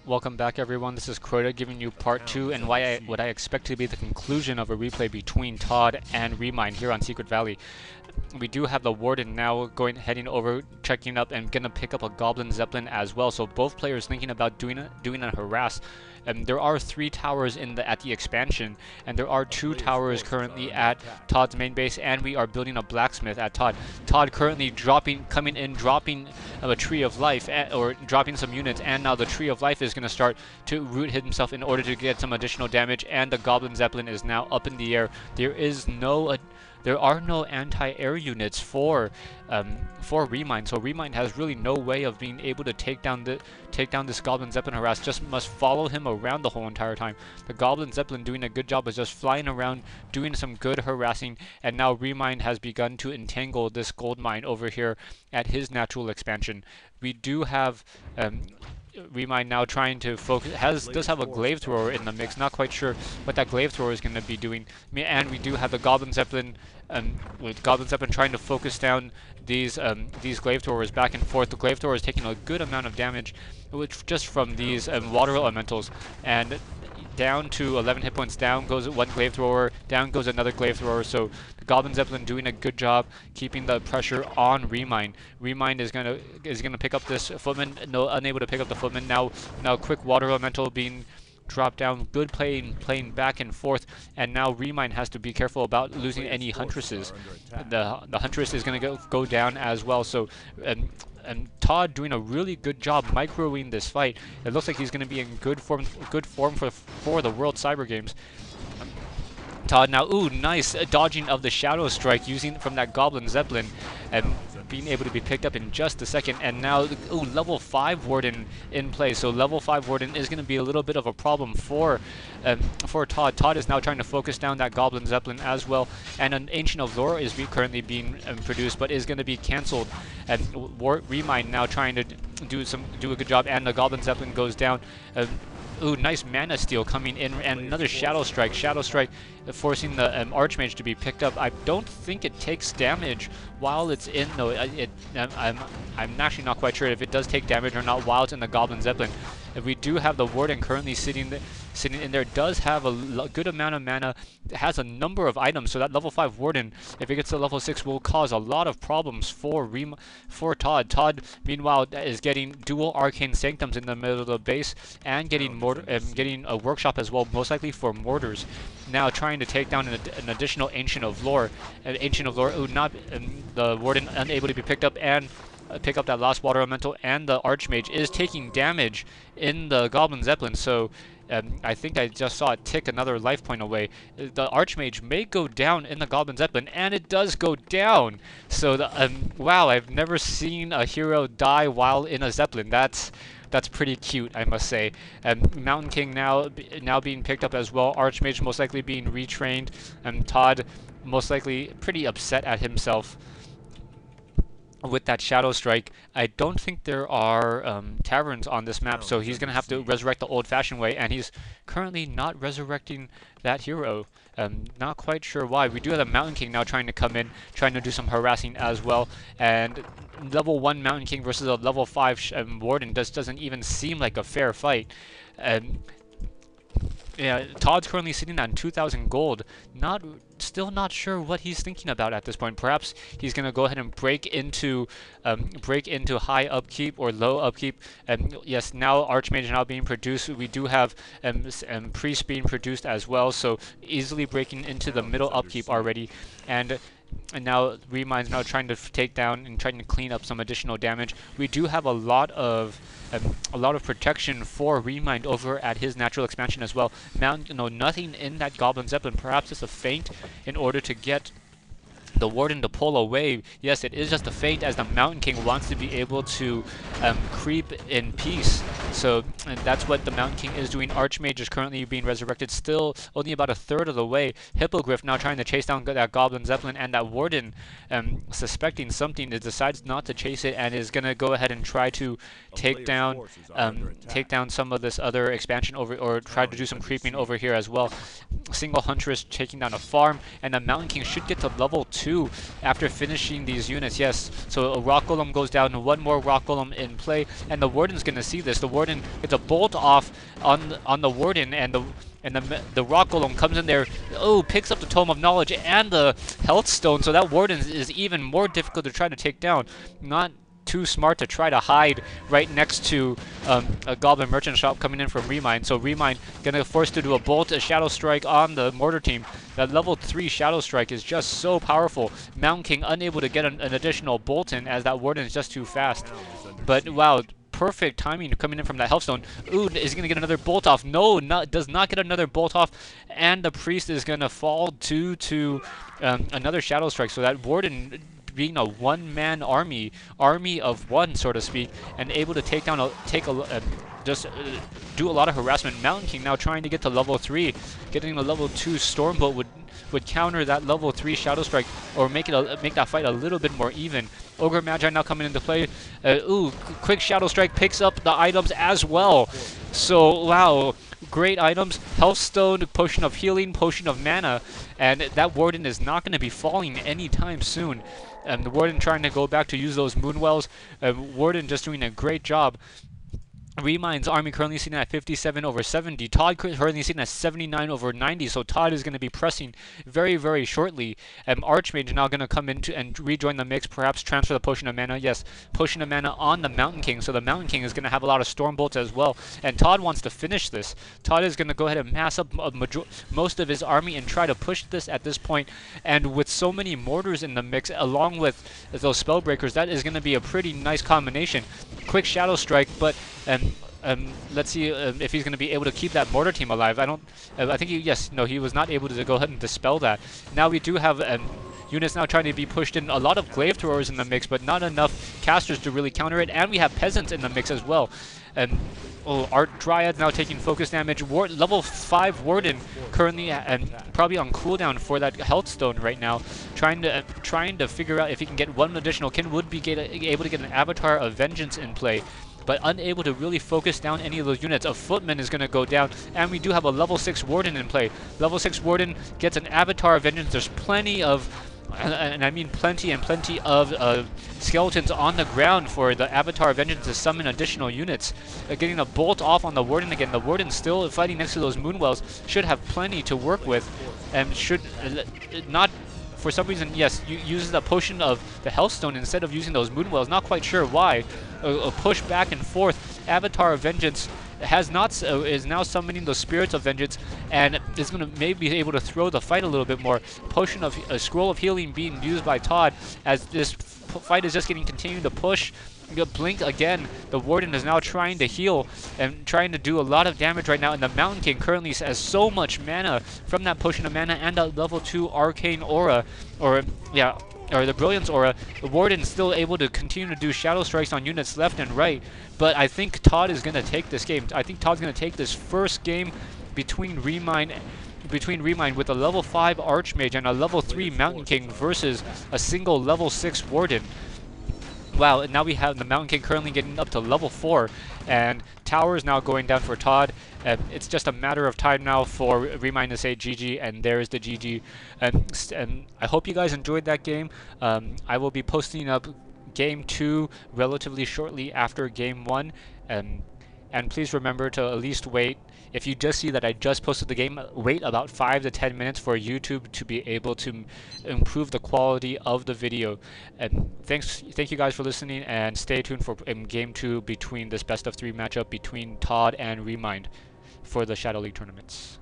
Welcome back, everyone. This is Crota giving you part 2 and what I expect to be the conclusion of a replay between Todd and Remind here on Secret Valley. We do have the Warden now heading over, checking up, and gonna pick up a Goblin Zeppelin as well. So both players thinking about doing a harass. There are 3 towers at the expansion, and there are 2 towers currently at Todd's main base, and we are building a blacksmith at Todd. Todd currently dropping a Tree of Life, or dropping some units, and now the Tree of Life is going to start to root himself in order to get some additional damage, and the Goblin Zeppelin is now up in the air. There are no anti-air units for Remind, so Remind has really no way of being able to take down this Goblin Zeppelin harass. Just must follow him around the whole entire time. The Goblin Zeppelin doing a good job of just flying around, doing some good harassing, and now Remind has begun to entangle this gold mine over here at his natural expansion. We do have Remind now trying to focus, does have a glaive thrower in the mix. Not quite sure what that glaive thrower is going to be doing. And we do have the Goblin Zeppelin, with Goblin Zeppelin trying to focus down these glaive throwers back and forth. The glaive thrower is taking a good amount of damage, just from these water elementals, and down to 11 hit points. Down goes one glaive thrower, down goes another glaive thrower. So the Goblin Zeppelin doing a good job keeping the pressure on Remind. Remind is gonna pick up this footman. No, unable to pick up the footman. Now quick water elemental being dropped down. Good playing back and forth, and now Remind has to be careful about losing any huntresses. The huntress is gonna go down as well. So and Todd doing a really good job microing this fight. It looks like he's going to be in good form for the World Cyber Games. Todd now, ooh, nice dodging of the Shadow Strike using from that Goblin Zeppelin, and being able to be picked up in just a second. And now, ooh, level 5 Warden in play. So level 5 Warden is going to be a little bit of a problem for Todd. Todd is now trying to focus down that Goblin Zeppelin as well, and an Ancient of Lore is currently being produced, but is going to be cancelled. And Remind now trying to do a good job, and the Goblin Zeppelin goes down. Ooh, nice mana steal coming in, and another Shadow Strike. Shadow Strike forcing the Archmage to be picked up. I don't think it takes damage while it's in. No, I'm actually not quite sure if it does take damage or not while it's in the Goblin Zeppelin. If we do have the Warden currently sitting in there, does have a good amount of mana, has a number of items, so that level 5 Warden, if it gets to level 6, will cause a lot of problems for Todd. Todd, meanwhile, is getting dual Arcane Sanctums in the middle of the base, and getting a Workshop as well, most likely for mortars. Now trying to take down an additional Ancient of Lore. The Warden unable to be picked up, and pick up that last water elemental, and the Archmage is taking damage in the Goblin Zeppelin. So I think I just saw it tick another life point away. The Archmage may go down in the Goblin Zeppelin, and it does go down. So wow, I've never seen a hero die while in a Zeppelin. That's pretty cute, I must say. Mountain King now being picked up as well. Archmage most likely being retrained, and Todd most likely pretty upset at himself with that Shadow Strike. I don't think there are taverns on this map, so he's going to have to resurrect the old-fashioned way, and he's currently not resurrecting that hero. Not quite sure why. We do have the Mountain King now trying to come in, trying to do some harassing as well, and level 1 Mountain King versus a level 5 Warden doesn't even seem like a fair fight. Yeah, Todd's currently sitting on 2,000 gold. Still not sure what he's thinking about at this point. Perhaps he's gonna go ahead and break into high upkeep or low upkeep. Yes, now Archmage now being produced. We do have Priest being produced as well, so easily breaking into the middle upkeep already. And now Remind's now trying to take down and trying to clean up some additional damage. We do have a lot of protection for Remind over at his natural expansion as well. Nothing in that Goblin Zeppelin. Perhaps it's a feint in order to get the Warden to pull away. Yes, it is just a feint, as the Mountain King wants to be able to creep in peace. So that's what the Mountain King is doing. Archmage is currently being resurrected, still only about a third of the way. Hippogriff now trying to chase down that Goblin Zeppelin, and that Warden, suspecting something, decides not to chase it, and is going to go ahead and try to take down some of this other expansion over, or try to do some creeping over here as well. single Huntress taking down a farm, and the Mountain King should get to level 2 after finishing these units. Yes, so a Rock Golem goes down, one more Rock Golem in play, and the Warden's going to see this. The Warden gets a bolt off on the Warden, and the Rock Golem comes in there, picks up the Tome of Knowledge and the Health Stone, so that Warden is even more difficult to try to take down. Not too smart to try to hide right next to a Goblin Merchant Shop coming in from Remind. So Remind gonna force to do a bolt, a Shadow Strike on the Mortar team. That level 3 Shadow Strike is just so powerful. Mountain King unable to get an additional bolt in as that Warden is just too fast. But wow, perfect timing coming in from that Healthstone. Ooh, is he going to get another bolt off? No, does not get another bolt off. And the Priest is going to fall due to another Shadow Strike. So that Warden being a one-man army of one, so to speak, and able to take down, do a lot of harassment. Mountain King now trying to get to level 3. Getting a level 2 Stormbolt would counter that level 3 Shadow Strike, or make that fight a little bit more even. Ogre Magi now coming into play. Quick Shadow Strike picks up the items as well. So, wow, great items. Healthstone, Potion of Healing, Potion of Mana, and that Warden is not going to be falling anytime soon. The Warden trying to go back to use those Moonwells. Warden just doing a great job. Remind's army currently sitting at 57 over 70. ToD currently sitting at 79 over 90. So ToD is going to be pressing very, very shortly. Archmage now going to come into and rejoin the mix. Perhaps transfer the Potion of Mana. Yes, Potion of Mana on the Mountain King. So the Mountain King is going to have a lot of Stormbolts as well. And ToD wants to finish this. ToD is going to go ahead and mass up most of his army and try to push this at this point. And with so many mortars in the mix, along with those Spellbreakers, that is going to be a pretty nice combination. Quick Shadow Strike, but let's see if he's going to be able to keep that mortar team alive. I think he was not able to go ahead and dispel that. Now we do have units now trying to be pushed in. A lot of Glaive Throwers in the mix, but not enough casters to really counter it. And we have Peasants in the mix as well. Art Dryad now taking focus damage. Level 5 Warden currently probably on cooldown for that Health Stone right now. Trying to figure out if he can get one additional kin. Would be able to get an Avatar of Vengeance in play, but unable to really focus down any of those units. A Footman is going to go down, and we do have a level 6 Warden in play. Level 6 Warden gets an Avatar of Vengeance. There's plenty of, and I mean plenty of skeletons on the ground for the Avatar of Vengeance to summon additional units. Getting a bolt off on the Warden again. The Warden still fighting next to those Moonwells. Should have plenty to work with, and should not... For some reason, yes, uses the Potion of the Healthstone instead of using those Moonwells. Not quite sure why. A push back and forth. Avatar of Vengeance is now summoning the Spirits of Vengeance, and is going to maybe be able to throw the fight a little bit more. Potion of Scroll of Healing being used by ToD as this fight is just continuing to push. Blink again. The Warden is now trying to heal and trying to do a lot of damage right now, and the Mountain King currently has so much mana from that Potion of Mana and a level 2 Arcane Aura, or the Brilliance Aura. The Warden is still able to continue to do Shadow Strikes on units left and right, but I think ToD is going to take this game. I think ToD's going to take this first game between Remind with a level 5 Archmage and a level 3 Mountain King versus a single level 6 Warden. Wow, and now we have the Mountain King currently getting up to level 4, and Tower is now going down for ToD. It's just a matter of time now for Remind to say GG, and there is the GG. And I hope you guys enjoyed that game. I will be posting up Game 2 relatively shortly after Game 1. And please remember to at least wait. If you just see that I just posted the game, wait about 5 to 10 minutes for YouTube to be able to improve the quality of the video. And thank you guys for listening, and stay tuned for Game 2 between this best of 3 matchup between ToD and Remind for the Shadow League tournaments.